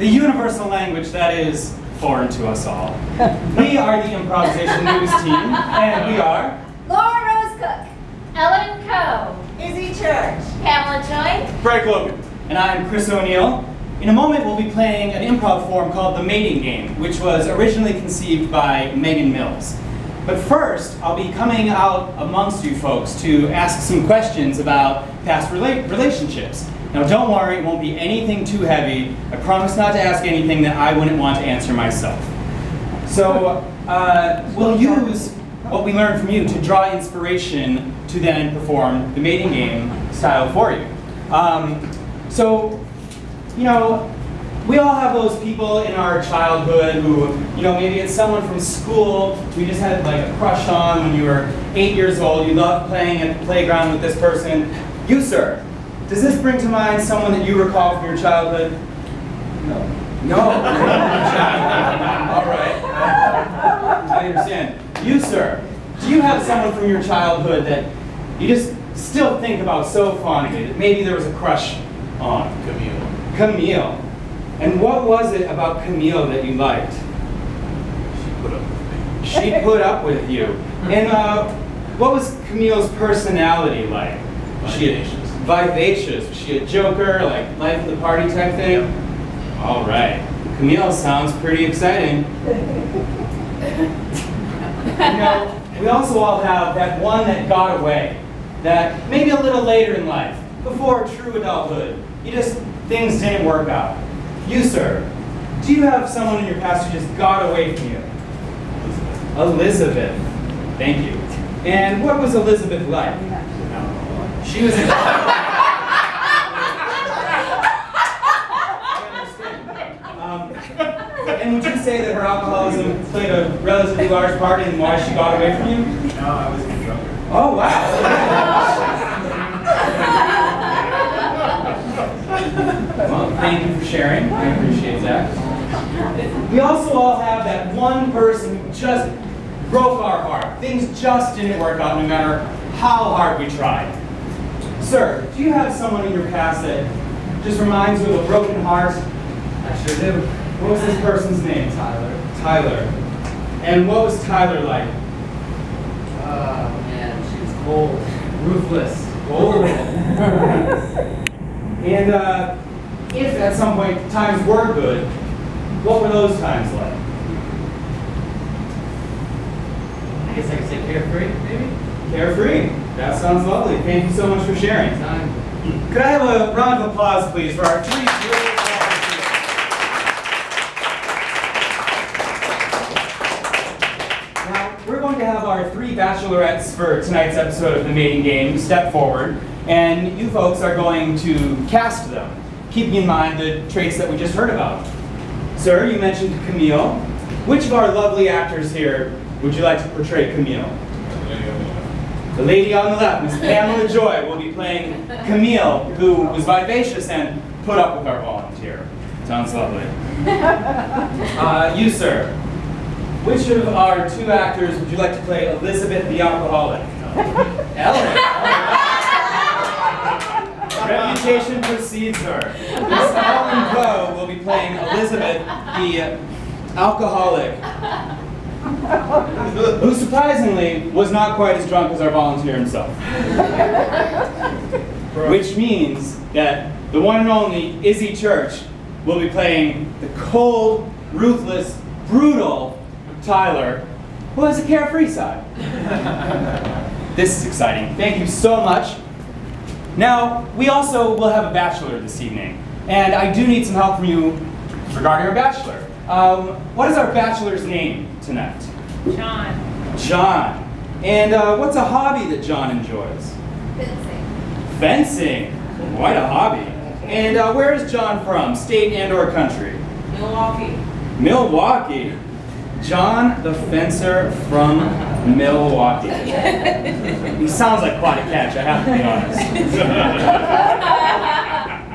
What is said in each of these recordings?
the universal language that is foreign to us all. We are the Improvisation News team, and we are Laura Rose Cook, Ellen Coe, Izzy Church, Pamela Joy, Frank Logan. and I'm Chris O'Neill. In a moment, we'll be playing an improv form called the Mating Game, which was originally conceived by Megan Mills. But first, I'll be coming out amongst you folks to ask some questions about past relationships. Now, don't worry, it won't be anything too heavy. I promise not to ask anything that I wouldn't want to answer myself. So, we'll use what we learned from you to draw inspiration to then perform the Mating Game style for you. We all have those people in our childhood who, maybe it's someone from school we just had like a crush on when you were 8 years old. You loved playing at the playground with this person. You, sir, does this bring to mind someone that you recall from your childhood? No. No? All right. I understand. You, sir, do you have someone from your childhood that you just still think about so fondly that maybe there was a crush on? Camille. And what was it about Camille that you liked? She put up with me. She put up with you. And what was Camille's personality like? Vivacious. Vivacious. Was she a joker, like life of the party type thing? Yeah. All right. Camille sounds pretty exciting. We also all have that one that got away, that maybe a little later in life, before true adulthood, things didn't work out. You, sir, do you have someone in your past who just got away from you? Elizabeth. Thank you. And what was Elizabeth like? She was a... And would you say that her alcoholism played a relatively large part in why she got away from you? No, I was a drunker. Oh, wow. Well, thank you for sharing. I appreciate that. We also all have that one person who just broke our heart. Things just didn't work out no matter how hard we tried. Sir, do you have someone in your past that just reminds you of a broken heart? I sure do. What was this person's name? Tyler. And what was Tyler like? Oh man, she was cold, ruthless. Cold. And if at some point times were good, what were those times like? I guess I could say carefree, maybe? Carefree. That sounds lovely. Thank you so much for sharing. Time. Could I have a round of applause, please, for our three brilliant volunteers? Now, we're going to have our three bachelorettes for tonight's episode of the Mating Game step forward, and you folks are going to cast them, keeping in mind the traits that we just heard about. Sir, you mentioned Camille. Which of our lovely actors here would you like to portray Camille? The lady on the left, Miss Pamela Joy, will be playing Camille, who was vivacious and put up with our volunteer. Sounds lovely. You, sir, which of our two actors would you like to play Elizabeth the alcoholic? Ellen. Reputation precedes her. Miss Ellen Coe will be playing Elizabeth the alcoholic, who surprisingly was not quite as drunk as our volunteer himself. Which means that the one and only Izzy Church will be playing the cold, ruthless, brutal Tyler, who has a carefree side. This is exciting. Thank you so much. Now, we also will have a bachelor this evening, and I do need some help from you regarding our bachelor. What is our bachelor's name tonight? John. John. And what's a hobby that John enjoys? Fencing. Fencing. Quite a hobby. And where is John from? State and or country? Milwaukee. Milwaukee. John the Fencer from Milwaukee. He sounds like quite a catch, I have to be honest.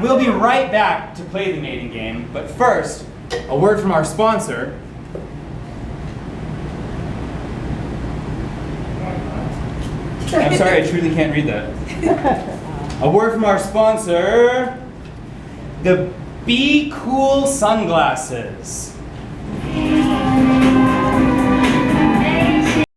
We'll be right back to play the Mating Game, but first, a word from our sponsor. I'm sorry, I truly can't read that. A word from our sponsor, the Be Cool sunglasses.